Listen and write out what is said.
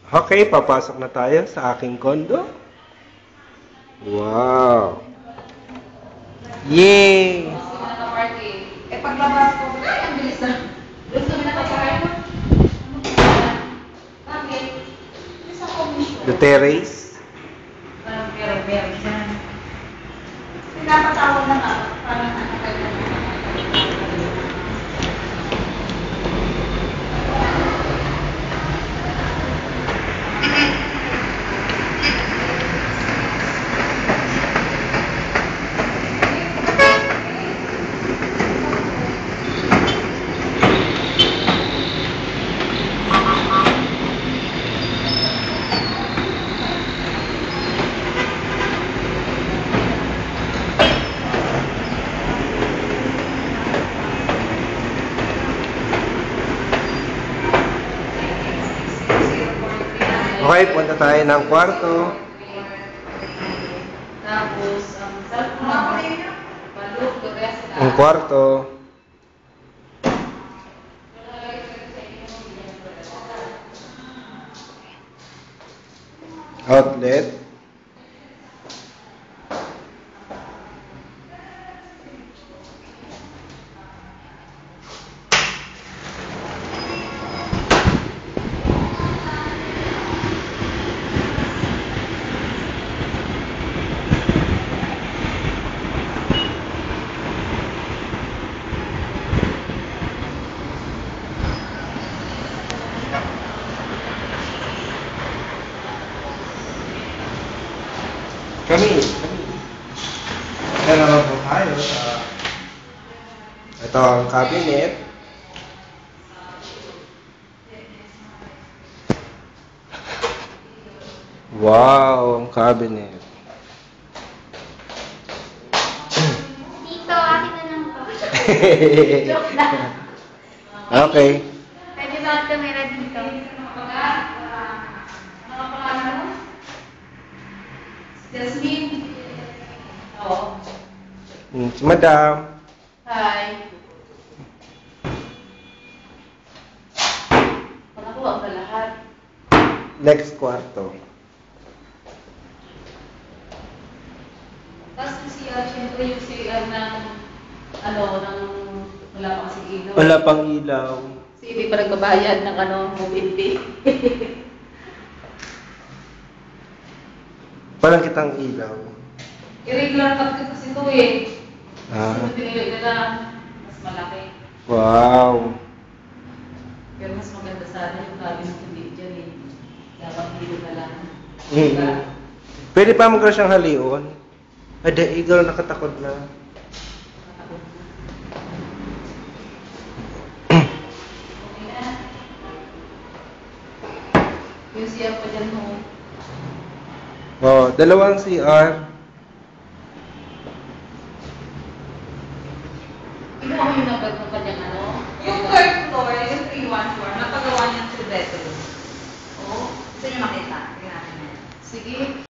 Okay, papasok na tayo sa aking kondo. Wow! Yay! Eh, paglabas ko, ay, ang bilis na. Gusto mo na kapakain mo? Bakit? Isa komisyon. The terrace. Parang pero dyan. Pinapatawag na nga, parang nakakal na. Okay, punta tayo ng kwarto. Tapos, Ang kwarto. Outlet. Kami. Dalawa po tayo sa... Ito ang cabinet. Wow, ang cabinet. Dito, akin na lang po. Joke lang. Okay. Pwede ba ang camera dito? Jasmine. Oo. Si Madam. Hi. Panakuha ka lahat. Next kwarto. Tapos yung CR, syempre yung CR ng, ng wala pa kasi ilaw. Wala pang ilaw. Si hindi pa nagbabayad ng mobility. Walang kitang ilaw. Irregular cut kasi ito eh. Ah. So, pinili nila mas malaki. Wow. Pero mas maganda sana yung cabinet hindi dyan eh. Dapat dito na lang. Mm-hmm. Pwede pa mo siyang halion. Ada, igaw nakatakot na. Okay na. Yung CR pa dyan mo. Oh, dalawang CR. Ikaw mo yung number ng kanyang Yung third floor, yung 314, napagawa niya 2 bedrooms. Oo. Gusto niyo makita? Tingnan natin. Sige.